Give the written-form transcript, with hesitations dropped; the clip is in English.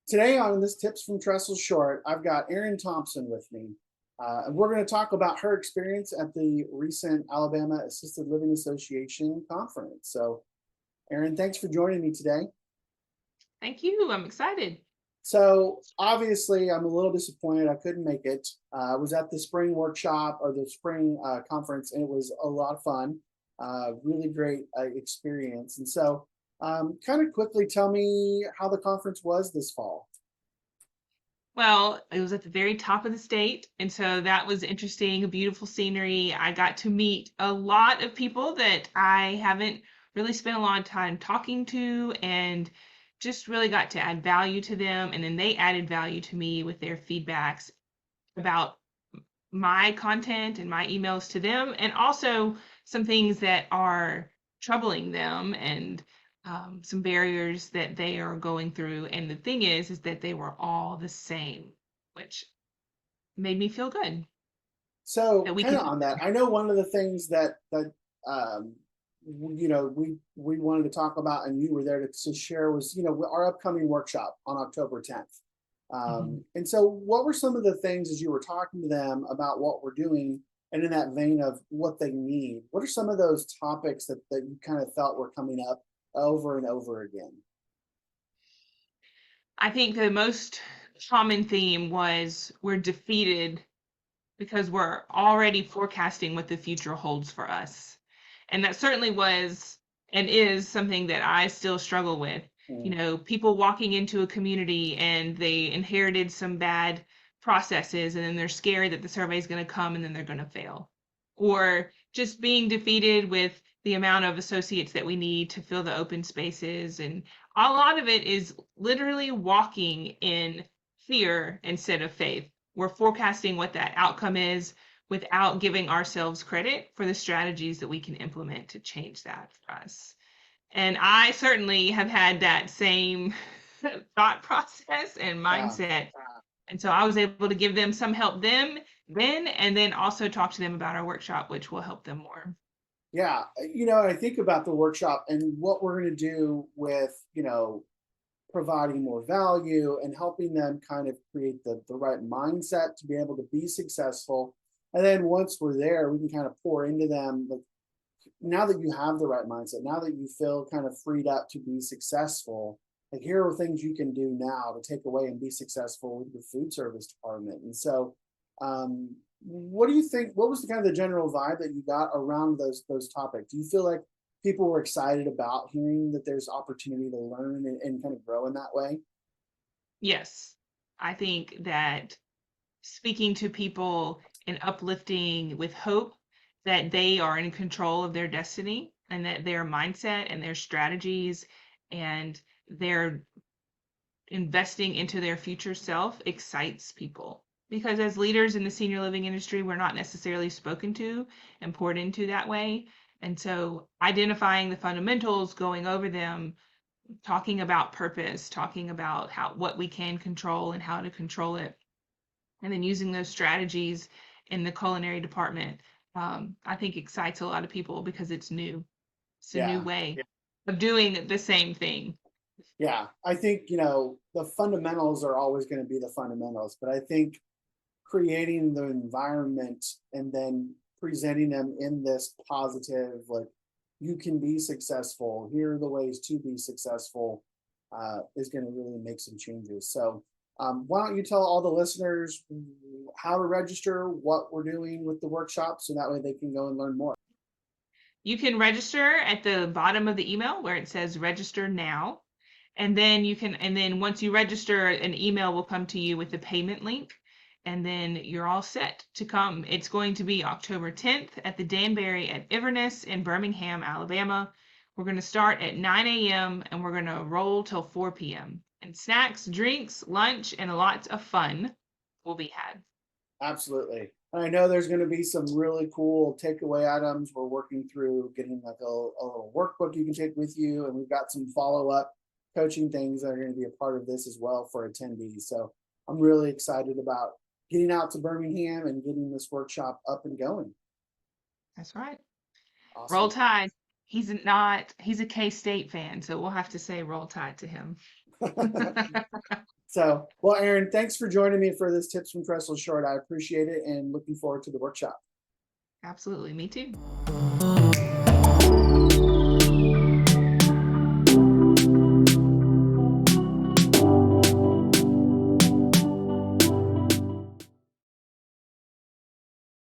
Today on this Tips from Trestle Short, I've got Erin Thompson with me. And we're going to talk about her experience at the recent Alabama Assisted Living Association conference. So, Erin, thanks for joining me today. Thank you. I'm excited. So, obviously, I'm a little disappointed I couldn't make it. I was at the spring workshop or the spring conference, and it was a lot of fun. Really great experience. And so, kind of quickly tell me how the conference was this fall. Well, it was at the very top of the state, and so that was interesting, beautiful scenery. I got to meet a lot of people that I haven't really spent a lot of time talking to, and just really got to add value to them. And then they added value to me with their feedbacks about my content and my emails to them, and also some things that are troubling them and some barriers that they are going through. And the thing is that they were all the same, which made me feel good So, that we kind could. of on that, I know one of the things that um, we wanted to talk about, and you were there to share was our upcoming workshop on October 10th. Mhm. And so, what were some of the things as you were talking to them about what we're doing, and in that vein of what they need? What are some of those topics that you kind of felt were coming up over and over again? I think the most common theme was we're defeated because we're already forecasting what the future holds for us. And that certainly was and is something that I still struggle with. Mm. People walking into a community and they inherited some bad processes, and then they're scared that the survey is going to come and then they're going to fail. Or just being defeated with the amount of associates that we need to fill the open spaces. And a lot of it is literally walking in fear instead of faith. We're forecasting what that outcome is without giving ourselves credit for the strategies that we can implement to change that for us. And I certainly have had that same thought process and Yeah. mindset. And so I was able to give them some help then, and then also talk to them about our workshop, which will help them more. Yeah, I think about the workshop and what we're going to do with, providing more value and helping them kind of create the right mindset to be able to be successful. And then once we're there, we can kind of pour into them. Like, now that you have the right mindset, now that you feel kind of freed up to be successful, like, here are things you can do now to take away and be successful with your food service department. And so, what do you think? What was the kind of the general vibe that you got around those topics? Do you feel like people were excited about hearing that there's opportunity to learn and kind of grow in that way? Yes, I think that speaking to people and uplifting with hope that they are in control of their destiny and that their mindset and their strategies and their investing into their future self excites people. Because as leaders in the senior living industry, we're not necessarily spoken to and poured into that way. And so identifying the fundamentals, going over them, talking about purpose, talking about what we can control and how to control it, and then using those strategies in the culinary department, I think excites a lot of people because it's new. It's a new Yeah. way of doing the same thing. Yeah, I think, the fundamentals are always going to be the fundamentals, but I think creating the environment and then presenting them in this positive, like, you can be successful, here are the ways to be successful, is going to really make some changes. So, why don't you tell all the listeners how to register, what we're doing with the workshop, so that way they can go and learn more. You can register at the bottom of the email where it says register now. And then once you register, an email will come to you with the payment link. And then you're all set to come. It's going to be October 10th at the Danbury at Inverness in Birmingham, Alabama. We're going to start at 9 a.m. and we're going to roll till 4 p.m. And snacks, drinks, lunch, and lots of fun will be had. Absolutely. And I know there's going to be some really cool takeaway items. We're working through getting like a little workbook you can take with you. And we've got some follow up coaching things that are going to be a part of this as well for attendees. So I'm really excited about getting out to Birmingham and getting this workshop up and going. That's right. Roll Awesome. Tide. He's a K-State fan, so we'll have to say Roll Tide to him. So, well, Erin, thanks for joining me for this Tips from Trestle Short. I appreciate it and looking forward to the workshop. Absolutely. Me too.